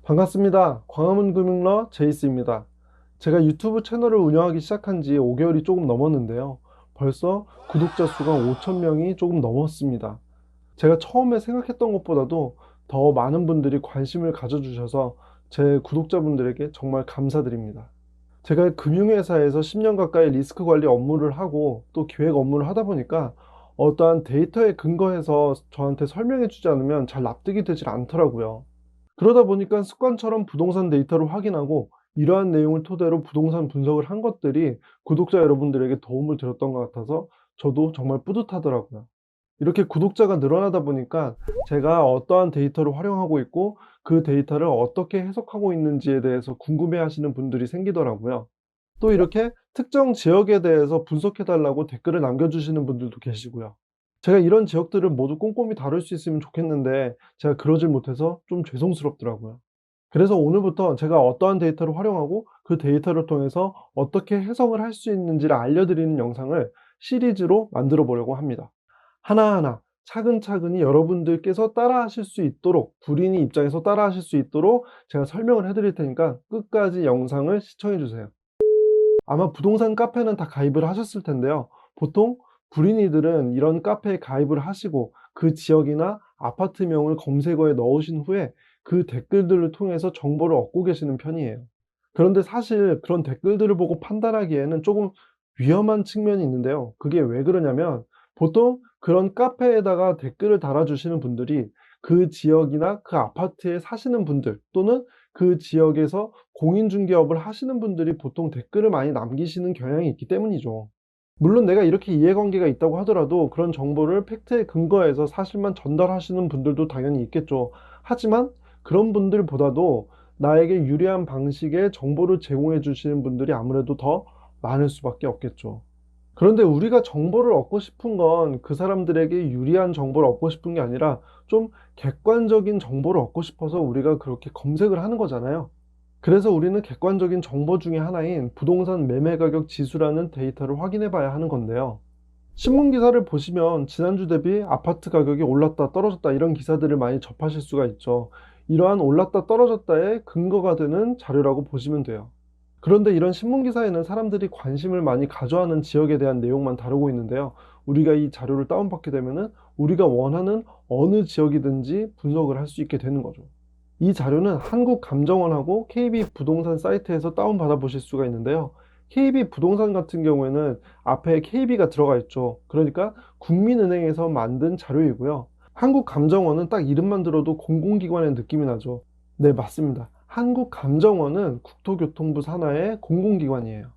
반갑습니다. 광화문 금융러 제이스입니다. 제가 유튜브 채널을 운영하기 시작한 지 5개월이 조금 넘었는데요. 벌써 구독자 수가 5천 명이 조금 넘었습니다. 제가 처음에 생각했던 것보다도 더 많은 분들이 관심을 가져주셔서 제 구독자분들에게 정말 감사드립니다. 제가 금융회사에서 10년 가까이 리스크 관리 업무를 하고 또 기획 업무를 하다 보니까 어떠한 데이터에 근거해서 저한테 설명해 주지 않으면 잘 납득이 되질 않더라고요. 그러다 보니까 습관처럼 부동산 데이터를 확인하고 이러한 내용을 토대로 부동산 분석을 한 것들이 구독자 여러분들에게 도움을 드렸던 것 같아서 저도 정말 뿌듯하더라고요. 이렇게 구독자가 늘어나다 보니까 제가 어떠한 데이터를 활용하고 있고 그 데이터를 어떻게 해석하고 있는지에 대해서 궁금해 하시는 분들이 생기더라고요. 또 이렇게 특정 지역에 대해서 분석해 달라고 댓글을 남겨주시는 분들도 계시고요. 제가 이런 지역들을 모두 꼼꼼히 다룰 수 있으면 좋겠는데 제가 그러질 못해서 좀 죄송스럽더라고요. 그래서 오늘부터 제가 어떠한 데이터를 활용하고 그 데이터를 통해서 어떻게 해석을 할 수 있는지를 알려드리는 영상을 시리즈로 만들어 보려고 합니다. 하나하나 차근차근히 여러분들께서 따라하실 수 있도록, 불인이 입장에서 따라하실 수 있도록 제가 설명을 해드릴 테니까 끝까지 영상을 시청해 주세요. 아마 부동산 카페는 다 가입을 하셨을 텐데요. 보통 불인이들은 이런 카페에 가입을 하시고 그 지역이나 아파트명을 검색어에 넣으신 후에 그 댓글들을 통해서 정보를 얻고 계시는 편이에요. 그런데 사실 그런 댓글들을 보고 판단하기에는 조금 위험한 측면이 있는데요. 그게 왜 그러냐면 보통 그런 카페에다가 댓글을 달아주시는 분들이 그 지역이나 그 아파트에 사시는 분들 또는 그 지역에서 공인중개업을 하시는 분들이 보통 댓글을 많이 남기시는 경향이 있기 때문이죠. 물론 내가 이렇게 이해관계가 있다고 하더라도 그런 정보를 팩트에 근거해서 사실만 전달하시는 분들도 당연히 있겠죠. 하지만 그런 분들보다도 나에게 유리한 방식의 정보를 제공해 주시는 분들이 아무래도 더 많을 수밖에 없겠죠. 그런데 우리가 정보를 얻고 싶은 건 그 사람들에게 유리한 정보를 얻고 싶은 게 아니라 좀 객관적인 정보를 얻고 싶어서 우리가 그렇게 검색을 하는 거잖아요. 그래서 우리는 객관적인 정보 중에 하나인 부동산 매매 가격 지수라는 데이터를 확인해 봐야 하는 건데요. 신문 기사를 보시면 지난주 대비 아파트 가격이 올랐다 떨어졌다 이런 기사들을 많이 접하실 수가 있죠. 이러한 올랐다 떨어졌다의 근거가 되는 자료라고 보시면 돼요. 그런데 이런 신문 기사에는 사람들이 관심을 많이 가져하는 지역에 대한 내용만 다루고 있는데요. 우리가 이 자료를 다운받게 되면은 우리가 원하는 어느 지역이든지 분석을 할 수 있게 되는 거죠. 이 자료는 한국감정원하고 KB부동산 사이트에서 다운받아 보실 수가 있는데요. KB부동산 같은 경우에는 앞에 KB가 들어가 있죠. 그러니까 국민은행에서 만든 자료이고요. 한국감정원은 딱 이름만 들어도 공공기관의 느낌이 나죠. 네, 맞습니다. 한국감정원은 국토교통부 산하의 공공기관이에요.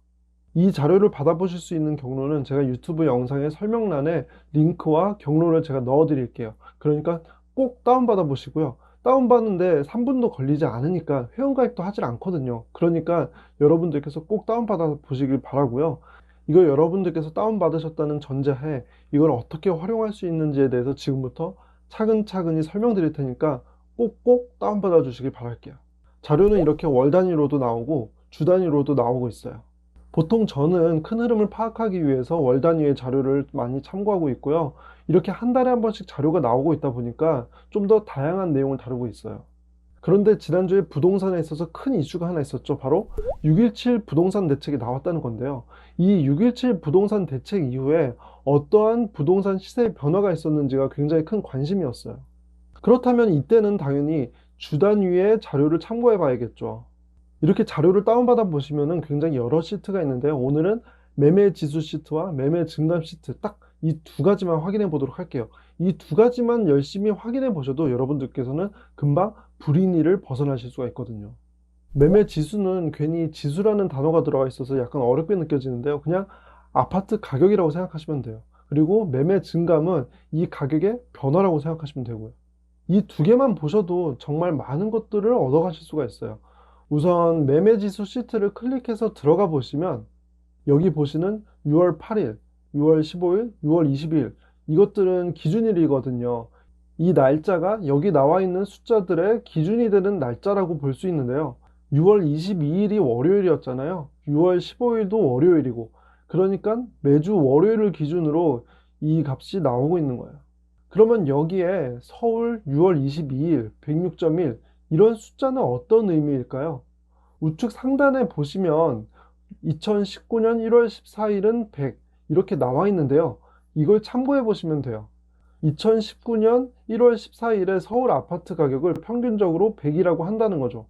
이 자료를 받아보실 수 있는 경로는 제가 유튜브 영상의 설명란에 링크와 경로를 제가 넣어 드릴게요. 그러니까 꼭 다운받아 보시고요. 다운받는데 3분도 걸리지 않으니까 회원가입도 하질 않거든요. 그러니까 여러분들께서 꼭 다운받아 보시길 바라고요. 이거 여러분들께서 다운받으셨다는 전제하에 이걸 어떻게 활용할 수 있는지에 대해서 지금부터 차근차근히 설명드릴 테니까 꼭꼭 다운받아 주시길 바랄게요. 자료는 이렇게 월 단위로도 나오고 주 단위로도 나오고 있어요. 보통 저는 큰 흐름을 파악하기 위해서 월 단위의 자료를 많이 참고하고 있고요. 이렇게 한 달에 한 번씩 자료가 나오고 있다 보니까 좀 더 다양한 내용을 다루고 있어요. 그런데 지난주에 부동산에 있어서 큰 이슈가 하나 있었죠. 바로 6.17 부동산 대책이 나왔다는 건데요. 이 6.17 부동산 대책 이후에 어떠한 부동산 시세의 변화가 있었는지가 굉장히 큰 관심이었어요. 그렇다면 이때는 당연히 주 단위의 자료를 참고해 봐야겠죠. 이렇게 자료를 다운받아 보시면은 굉장히 여러 시트가 있는데요. 오늘은 매매 지수 시트와 매매 증감 시트 딱 이 두 가지만 확인해 보도록 할게요. 이 두 가지만 열심히 확인해 보셔도 여러분들께서는 금방 불인이를 벗어나실 수가 있거든요. 매매 지수는 괜히 지수라는 단어가 들어가 있어서 약간 어렵게 느껴지는데요. 그냥 아파트 가격이라고 생각하시면 돼요. 그리고 매매 증감은 이 가격의 변화라고 생각하시면 되고요. 이 두 개만 보셔도 정말 많은 것들을 얻어가실 수가 있어요. 우선 매매지수 시트를 클릭해서 들어가 보시면 여기 보시는 6월 8일, 6월 15일, 6월 22일 이것들은 기준일이거든요. 이 날짜가 여기 나와 있는 숫자들의 기준이 되는 날짜라고 볼 수 있는데요. 6월 22일이 월요일이었잖아요. 6월 15일도 월요일이고 그러니까 매주 월요일을 기준으로 이 값이 나오고 있는 거예요. 그러면 여기에 서울 6월 22일 106.1 이런 숫자는 어떤 의미일까요? 우측 상단에 보시면 2019년 1월 14일은 100 이렇게 나와 있는데요. 이걸 참고해 보시면 돼요. 2019년 1월 14일에 서울 아파트 가격을 평균적으로 100이라고 한다는 거죠.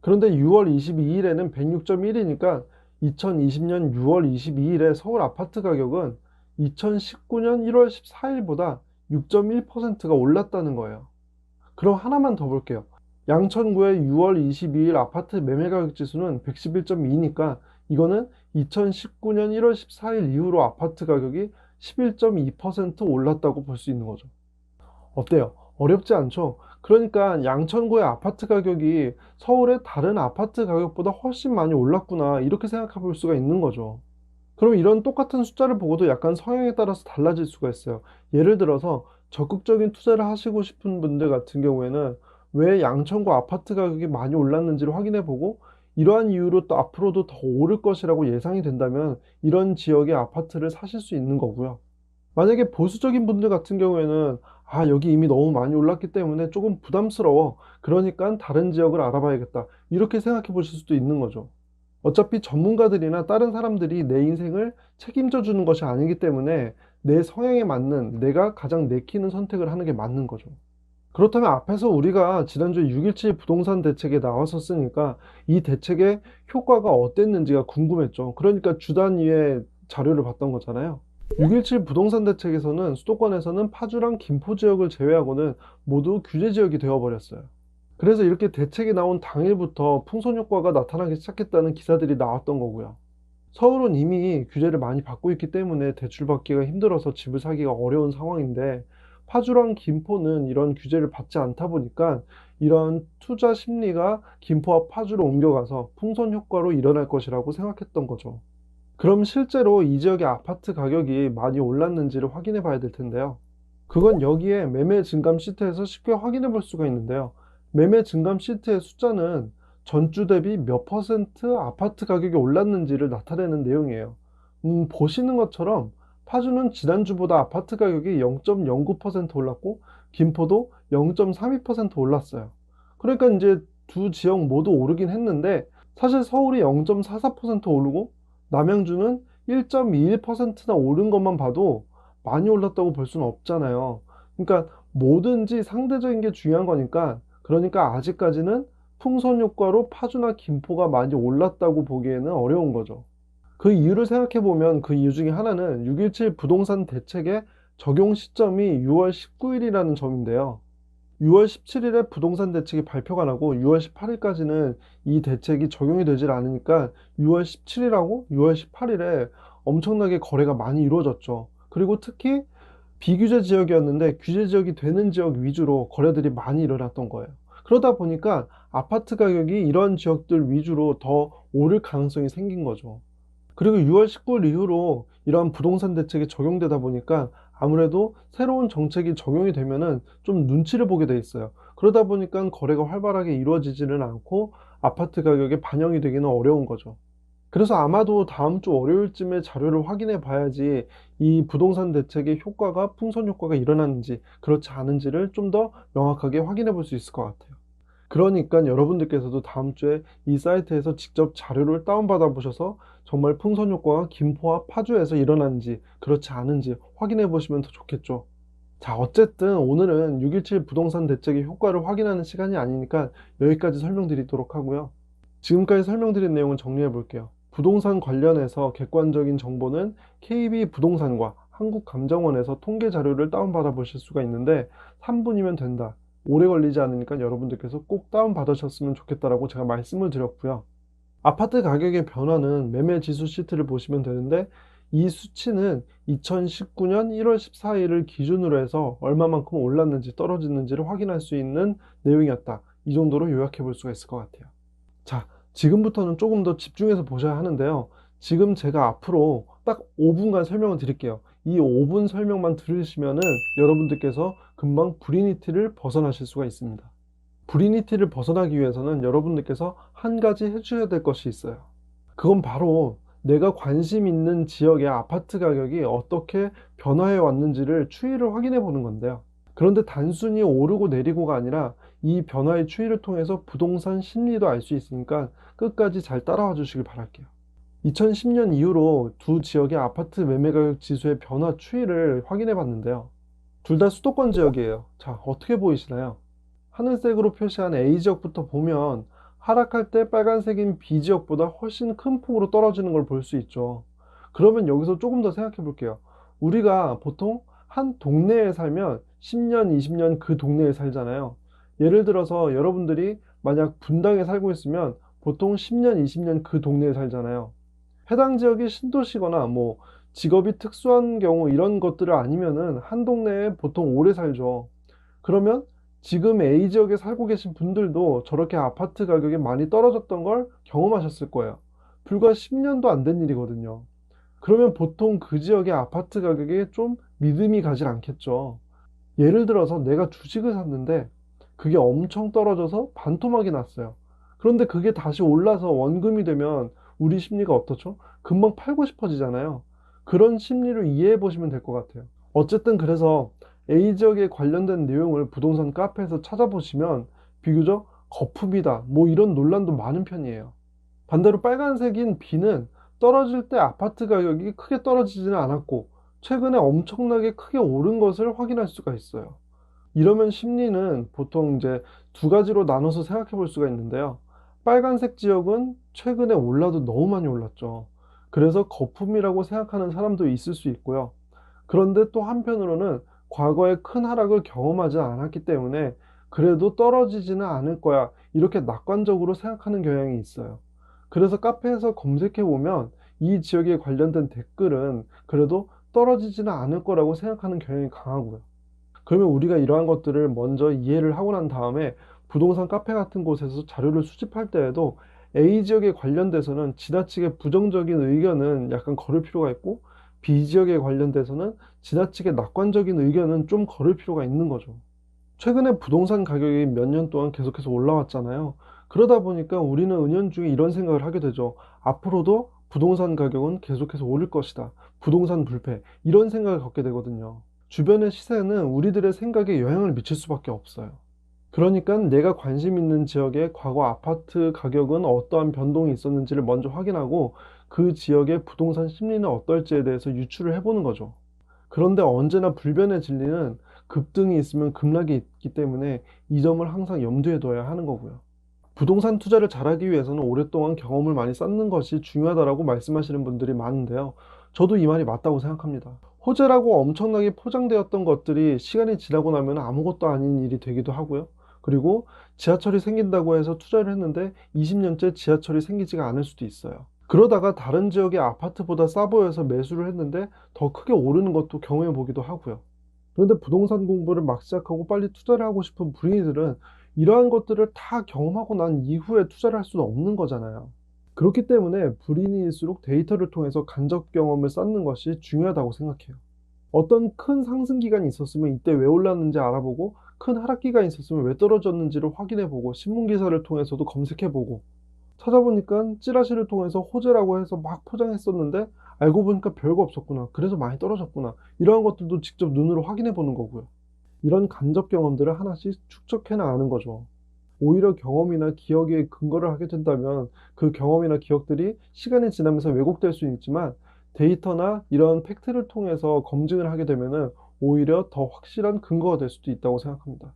그런데 6월 22일에는 106.1이니까 2020년 6월 22일에 서울 아파트 가격은 2019년 1월 14일보다 6.1%가 올랐다는 거예요. 그럼 하나만 더 볼게요. 양천구의 6월 22일 아파트 매매가격 지수는 111.2니까 이거는 2019년 1월 14일 이후로 아파트 가격이 11.2% 올랐다고 볼 수 있는 거죠. 어때요? 어렵지 않죠? 그러니까 양천구의 아파트 가격이 서울의 다른 아파트 가격보다 훨씬 많이 올랐구나 이렇게 생각해 볼 수가 있는 거죠. 그럼 이런 똑같은 숫자를 보고도 약간 성향에 따라서 달라질 수가 있어요. 예를 들어서 적극적인 투자를 하시고 싶은 분들 같은 경우에는 왜 양천구 아파트 가격이 많이 올랐는지를 확인해 보고 이러한 이유로 또 앞으로도 더 오를 것이라고 예상이 된다면 이런 지역의 아파트를 사실 수 있는 거고요. 만약에 보수적인 분들 같은 경우에는 아, 여기 이미 너무 많이 올랐기 때문에 조금 부담스러워. 그러니까 다른 지역을 알아봐야겠다. 이렇게 생각해 보실 수도 있는 거죠. 어차피 전문가들이나 다른 사람들이 내 인생을 책임져 주는 것이 아니기 때문에 내 성향에 맞는 내가 가장 내키는 선택을 하는 게 맞는 거죠. 그렇다면 앞에서 우리가 지난주에 6.17 부동산 대책에 나왔었으니까 이 대책의 효과가 어땠는지가 궁금했죠. 그러니까 주 단위의 자료를 봤던 거잖아요. 6.17 부동산 대책에서는 수도권에서는 파주랑 김포 지역을 제외하고는 모두 규제 지역이 되어버렸어요. 그래서 이렇게 대책이 나온 당일부터 풍선 효과가 나타나기 시작했다는 기사들이 나왔던 거고요. 서울은 이미 규제를 많이 받고 있기 때문에 대출받기가 힘들어서 집을 사기가 어려운 상황인데 파주랑 김포는 이런 규제를 받지 않다 보니까 이런 투자 심리가 김포와 파주로 옮겨가서 풍선 효과로 일어날 것이라고 생각했던 거죠. 그럼 실제로 이 지역의 아파트 가격이 많이 올랐는지를 확인해 봐야 될 텐데요. 그건 여기에 매매 증감 시트에서 쉽게 확인해 볼 수가 있는데요. 매매 증감 시트의 숫자는 전주 대비 몇 퍼센트 아파트 가격이 올랐는지를 나타내는 내용이에요. 보시는 것처럼 파주는 지난주보다 아파트 가격이 0.09% 올랐고 김포도 0.32% 올랐어요. 그러니까 이제 두 지역 모두 오르긴 했는데 사실 서울이 0.44% 오르고 남양주는 1.21%나 오른 것만 봐도 많이 올랐다고 볼 수는 없잖아요. 그러니까 뭐든지 상대적인 게 중요한 거니까 그러니까 아직까지는 풍선 효과로 파주나 김포가 많이 올랐다고 보기에는 어려운 거죠. 그 이유를 생각해 보면 그 이유 중에 하나는 6.17 부동산 대책의 적용 시점이 6월 19일이라는 점인데요. 6월 17일에 부동산 대책이 발표가 나고 6월 18일까지는 이 대책이 적용이 되질 않으니까 6월 17일하고 6월 18일에 엄청나게 거래가 많이 이루어졌죠. 그리고 특히 비규제 지역이었는데 규제 지역이 되는 지역 위주로 거래들이 많이 일어났던 거예요. 그러다 보니까 아파트 가격이 이런 지역들 위주로 더 오를 가능성이 생긴 거죠. 그리고 6월 19일 이후로 이러한 부동산 대책이 적용되다 보니까 아무래도 새로운 정책이 적용이 되면은 좀 눈치를 보게 돼 있어요. 그러다 보니까 거래가 활발하게 이루어지지는 않고 아파트 가격에 반영이 되기는 어려운 거죠. 그래서 아마도 다음 주 월요일쯤에 자료를 확인해 봐야지 이 부동산 대책의 효과가 풍선 효과가 일어났는지 그렇지 않은지를 좀 더 명확하게 확인해 볼 수 있을 것 같아요. 그러니까 여러분들께서도 다음 주에 이 사이트에서 직접 자료를 다운받아 보셔서 정말 풍선 효과가 김포와 파주에서 일어났는지 그렇지 않은지 확인해 보시면 더 좋겠죠. 자, 어쨌든 오늘은 6.17 부동산 대책의 효과를 확인하는 시간이 아니니까 여기까지 설명드리도록 하고요. 지금까지 설명드린 내용을 정리해 볼게요. 부동산 관련해서 객관적인 정보는 KB부동산과 한국감정원에서 통계 자료를 다운받아 보실 수가 있는데 3분이면 된다. 오래 걸리지 않으니까 여러분들께서 꼭 다운받으셨으면 좋겠다라고 제가 말씀을 드렸고요. 아파트 가격의 변화는 매매 지수 시트를 보시면 되는데 이 수치는 2019년 1월 14일을 기준으로 해서 얼마만큼 올랐는지 떨어졌는지를 확인할 수 있는 내용이었다. 이 정도로 요약해 볼 수가 있을 것 같아요. 자, 지금부터는 조금 더 집중해서 보셔야 하는데요. 지금 제가 앞으로 딱 5분간 설명을 드릴게요. 이 5분 설명만 들으시면은 여러분들께서 금방 브리니티를 벗어나실 수가 있습니다. 브리니티를 벗어나기 위해서는 여러분들께서 한 가지 해주셔야 될 것이 있어요. 그건 바로 내가 관심 있는 지역의 아파트 가격이 어떻게 변화해 왔는지를 추이를 확인해 보는 건데요. 그런데 단순히 오르고 내리고가 아니라 이 변화의 추이를 통해서 부동산 심리도 알 수 있으니까 끝까지 잘 따라와 주시길 바랄게요. 2010년 이후로 두 지역의 아파트 매매 가격 지수의 변화 추이를 확인해 봤는데요. 둘 다 수도권 지역이에요. 자, 어떻게 보이시나요? 하늘색으로 표시한 A 지역부터 보면 하락할 때 빨간색인 B 지역보다 훨씬 큰 폭으로 떨어지는 걸 볼 수 있죠. 그러면 여기서 조금 더 생각해 볼게요. 우리가 보통 한 동네에 살면 10년, 20년 그 동네에 살잖아요. 예를 들어서 여러분들이 만약 분당에 살고 있으면 보통 10년, 20년 그 동네에 살잖아요. 해당 지역이 신도시거나 뭐 직업이 특수한 경우 이런 것들을 아니면은 한 동네에 보통 오래 살죠. 그러면 지금 A 지역에 살고 계신 분들도 저렇게 아파트 가격이 많이 떨어졌던 걸 경험하셨을 거예요. 불과 10년도 안 된 일이거든요. 그러면 보통 그 지역의 아파트 가격이 좀 믿음이 가질 않겠죠. 예를 들어서 내가 주식을 샀는데 그게 엄청 떨어져서 반토막이 났어요. 그런데 그게 다시 올라서 원금이 되면 우리 심리가 어떻죠? 금방 팔고 싶어지잖아요. 그런 심리를 이해해 보시면 될 것 같아요. 어쨌든 그래서 A 지역에 관련된 내용을 부동산 카페에서 찾아보시면 비교적 거품이다, 뭐 이런 논란도 많은 편이에요. 반대로 빨간색인 B는 떨어질 때 아파트 가격이 크게 떨어지지는 않았고 최근에 엄청나게 크게 오른 것을 확인할 수가 있어요. 이러면 심리는 보통 이제 두 가지로 나눠서 생각해 볼 수가 있는데요. 빨간색 지역은 최근에 올라도 너무 많이 올랐죠. 그래서 거품이라고 생각하는 사람도 있을 수 있고요. 그런데 또 한편으로는 과거에 큰 하락을 경험하지 않았기 때문에 그래도 떨어지지는 않을 거야, 이렇게 낙관적으로 생각하는 경향이 있어요. 그래서 카페에서 검색해 보면 이 지역에 관련된 댓글은 그래도 떨어지지는 않을 거라고 생각하는 경향이 강하고요. 그러면 우리가 이러한 것들을 먼저 이해를 하고 난 다음에 부동산 카페 같은 곳에서 자료를 수집할 때에도 A 지역에 관련돼서는 지나치게 부정적인 의견은 약간 거를 필요가 있고, B 지역에 관련돼서는 지나치게 낙관적인 의견은 좀 거를 필요가 있는 거죠. 최근에 부동산 가격이 몇 년 동안 계속해서 올라왔잖아요. 그러다 보니까 우리는 은연중에 이런 생각을 하게 되죠. 앞으로도 부동산 가격은 계속해서 오를 것이다, 부동산 불패, 이런 생각을 갖게 되거든요. 주변의 시세는 우리들의 생각에 영향을 미칠 수밖에 없어요. 그러니까 내가 관심 있는 지역의 과거 아파트 가격은 어떠한 변동이 있었는지를 먼저 확인하고 그 지역의 부동산 심리는 어떨지에 대해서 유추를 해보는 거죠. 그런데 언제나 불변의 진리는 급등이 있으면 급락이 있기 때문에 이 점을 항상 염두에 둬야 하는 거고요. 부동산 투자를 잘하기 위해서는 오랫동안 경험을 많이 쌓는 것이 중요하다고 말씀하시는 분들이 많은데요. 저도 이 말이 맞다고 생각합니다. 호재라고 엄청나게 포장되었던 것들이 시간이 지나고 나면 아무것도 아닌 일이 되기도 하고요. 그리고 지하철이 생긴다고 해서 투자를 했는데 20년째 지하철이 생기지가 않을 수도 있어요. 그러다가 다른 지역의 아파트보다 싸 보여서 매수를 했는데 더 크게 오르는 것도 경험해 보기도 하고요. 그런데 부동산 공부를 막 시작하고 빨리 투자를 하고 싶은 불인이들은 이러한 것들을 다 경험하고 난 이후에 투자를 할 수는 없는 거잖아요. 그렇기 때문에 불인일수록 데이터를 통해서 간접 경험을 쌓는 것이 중요하다고 생각해요. 어떤 큰 상승 기간이 있었으면 이때 왜 올랐는지 알아보고, 큰 하락 기간이 있었으면 왜 떨어졌는지를 확인해보고, 신문 기사를 통해서도 검색해보고, 찾아보니까 찌라시를 통해서 호재라고 해서 막 포장했었는데 알고 보니까 별거 없었구나, 그래서 많이 떨어졌구나, 이러한 것들도 직접 눈으로 확인해 보는 거고요. 이런 간접 경험들을 하나씩 축적해 나가는 거죠. 오히려 경험이나 기억에 근거를 하게 된다면 그 경험이나 기억들이 시간이 지나면서 왜곡될 수는 있지만 데이터나 이런 팩트를 통해서 검증을 하게 되면은 오히려 더 확실한 근거가 될 수도 있다고 생각합니다.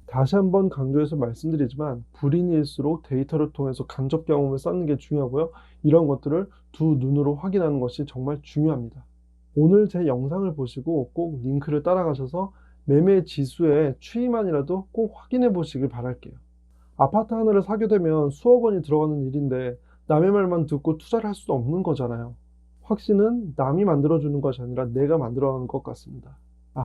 다시 한번 강조해서 말씀드리지만 불인일수록 데이터를 통해서 간접 경험을 쌓는 게 중요하고요. 이런 것들을 두 눈으로 확인하는 것이 정말 중요합니다. 오늘 제 영상을 보시고 꼭 링크를 따라가셔서 매매 지수의 추이만이라도 꼭 확인해 보시길 바랄게요. 아파트 하나를 사게 되면 수억 원이 들어가는 일인데 남의 말만 듣고 투자를 할 수도 없는 거잖아요. 확신은 남이 만들어주는 것이 아니라 내가 만들어가는 것 같습니다.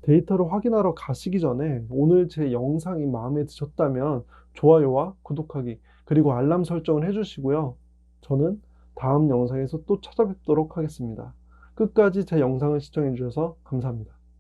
데이터를 확인하러 가시기 전에 오늘 제 영상이 마음에 드셨다면 좋아요와 구독하기, 그리고 알람 설정을 해주시고요. 저는 다음 영상에서 또 찾아뵙도록 하겠습니다. 끝까지 제 영상을 시청해 주셔서 감사합니다.